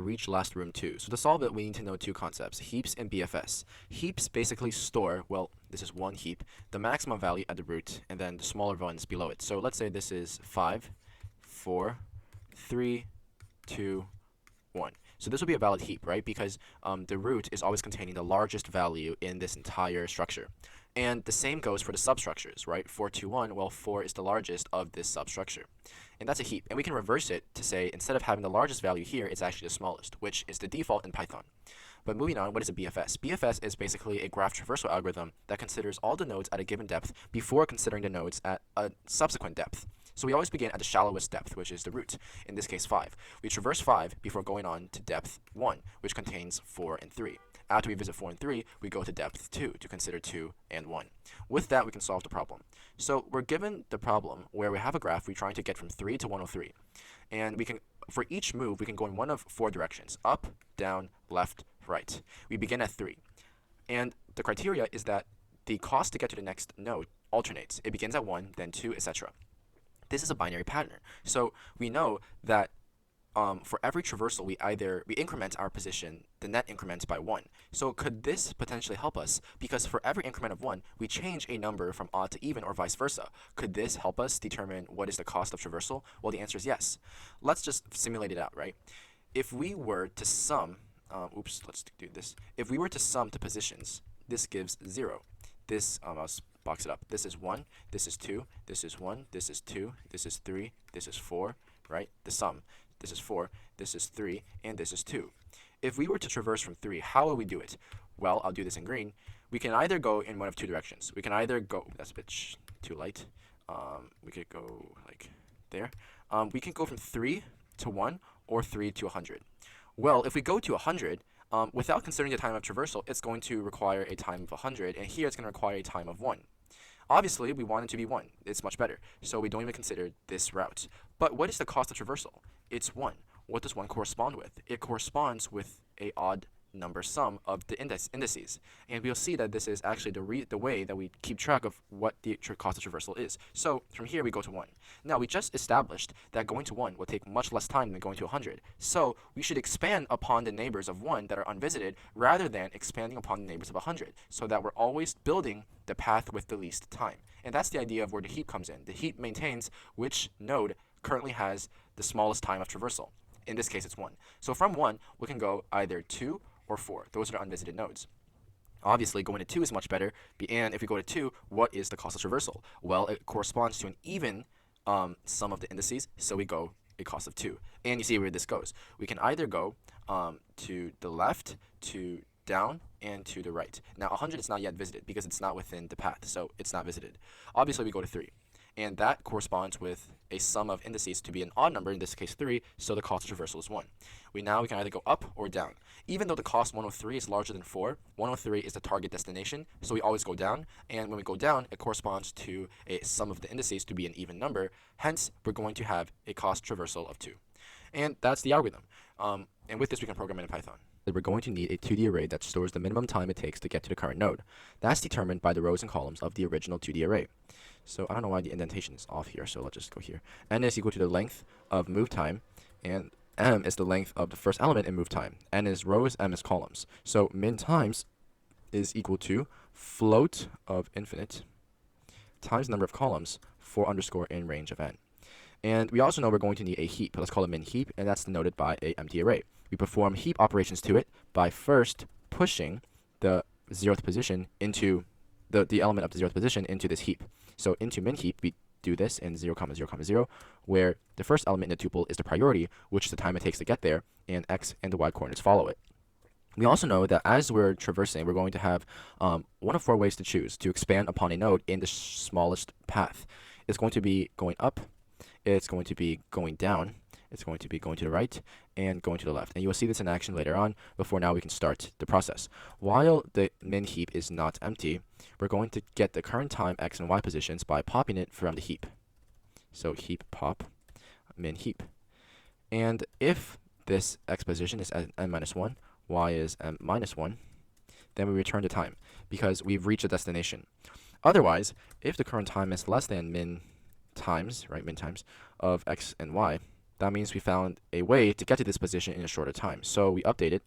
Reach last room 2. So to solve it, we need to know two concepts, heaps and BFS. Heaps basically store, well, this is one heap, the maximum value at the root, and then the smaller ones below it. So let's say this is 5, 4, 3, 2, 1. So this will be a valid heap, right? Because the root is always containing the largest value in this entire structure. And the same goes for the substructures, right? 4, 2, 1, well, 4 is the largest of this substructure. And that's a heap. And we can reverse it to say, instead of having the largest value here, it's actually the smallest, which is the default in Python. But moving on, what is a BFS? BFS is basically a graph traversal algorithm that considers all the nodes at a given depth before considering the nodes at a subsequent depth. So we always begin at the shallowest depth, which is the root, in this case 5. We traverse 5 before going on to depth 1, which contains 4 and 3. After we visit 4 and 3, we go to depth 2 to consider 2 and 1. With that, we can solve the problem. So we're given the problem where we have a graph we're trying to get from 3 to 103. And we can, for each move, we can go in one of 4 directions, up, down, left, right. We begin at 3. And the criteria is that the cost to get to the next node alternates. It begins at 1, then 2, etc. This is a binary pattern. So we know that for every traversal, we increment our position, the net increment by 1. So could this potentially help us? Because for every increment of 1, we change a number from odd to even or vice versa. Could this help us determine what is the cost of traversal? Well, the answer is yes. Let's just simulate it out, right? If we were to sum, let's do this. If we were to sum the positions, this gives 0. This, I'll box it up. This is 1, this is 2, this is 1, this is 2, this is 3, this is 4, right? The sum. This is 4, this is 3, and this is 2. If we were to traverse from 3, how would we do it? Well, I'll do this in green. We can either go in one of 2 directions. We can either go, that's a bit too light. We could go like there. We can go from 3 to 1 or 3 to 100. Well, if we go to 100, without considering the time of traversal, it's going to require a time of 100, and here it's going to require a time of 1. Obviously, we want it to be 1. It's much better. So we don't even consider this route. But what is the cost of traversal? It's 1. What does 1 correspond with? It corresponds with a odd number sum of the indices. And we'll see that this is actually the way that we keep track of what the cost of traversal is. So from here, we go to 1. Now, we just established that going to 1 will take much less time than going to 100. So we should expand upon the neighbors of 1 that are unvisited rather than expanding upon the neighbors of 100, so that we're always building the path with the least time. And that's the idea of where the heap comes in. The heap maintains which node currently has the smallest time of traversal. In this case, it's 1. So from 1, we can go either 2 or 4. Those are the unvisited nodes. Obviously, going to 2 is much better, and if we go to 2, what is the cost of traversal? Well, it corresponds to an even sum of the indices, so we go a cost of 2. And you see where this goes. We can either go to the left, to down, and to the right. Now, 100 is not yet visited because it's not within the path, so it's not visited. Obviously, we go to 3. And that corresponds with a sum of indices to be an odd number, in this case 3, so the cost of traversal is 1. We can either go up or down. Even though the cost 103 is larger than 4, 103 is the target destination, so we always go down, and when we go down, it corresponds to a sum of the indices to be an even number, hence we're going to have a cost traversal of 2. And that's the algorithm. And with this, we can program it in Python. We're going to need a 2D array that stores the minimum time it takes to get to the current node. That's determined by the rows and columns of the original 2D array. So I don't know why the indentation is off here, so let's just go here. N is equal to the length of move time, and M is the length of the first element in move time. N is rows, M is columns. So min times is equal to float of infinite times number of columns for underscore in range of n. And we also know we're going to need a heap. Let's call it min heap, and that's denoted by a empty array. We perform heap operations to it by first pushing the 0th position into the element of the 0th position into this heap. So into min heap, we do this in 0, 0, 0, where the first element in the tuple is the priority, which is the time it takes to get there, and x and the y coordinates follow it. We also know that as we're traversing, we're going to have one of 4 ways to choose to expand upon a node in the smallest path. It's going to be going up, it's going to be going down, it's going to be going to the right, and going to the left. And you will see this in action later on. Before now, we can start the process. While the min heap is not empty, we're going to get the current time x and y positions by popping it from the heap. So heap pop min heap. And if this x position is at n minus 1, y is m minus 1, then we return the time because we've reached a destination. Otherwise, if the current time is less than min times of x and y, that means we found a way to get to this position in a shorter time. So we update it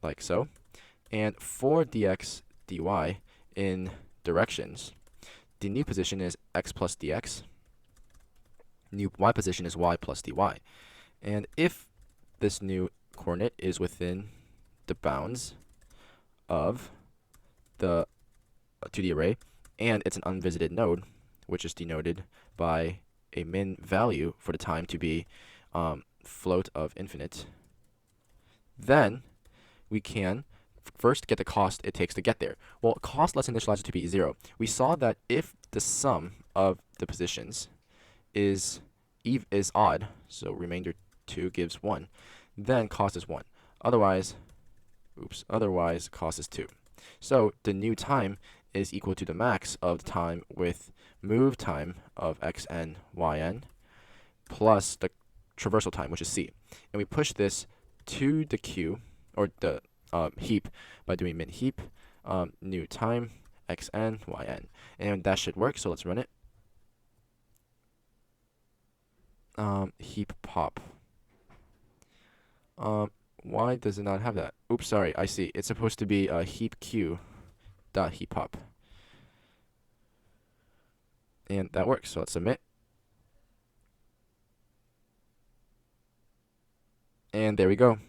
like so. And for dx dy in directions, the new position is x plus dx. New y position is y plus dy. And if this new coordinate is within the bounds of the 2D array, and it's an unvisited node, which is denoted by a min value for the time to be float of infinite, then we can first get the cost it takes to get there. Well, cost let's initialize it to be 0. We saw that if the sum of the positions is odd, so remainder 2 gives 1, then cost is 1. Otherwise cost is 2. So the new time is equal to the max of the time with move time of xn, yn, plus the traversal time, which is c. And we push this to the queue, or the heap, by doing min heap, new time, xn, yn. And that should work, so let's run it. Heap pop. Why does it not have that? Oops, sorry, I see. It's supposed to be heap q dot heap pop. And that works, so let's submit. And there we go.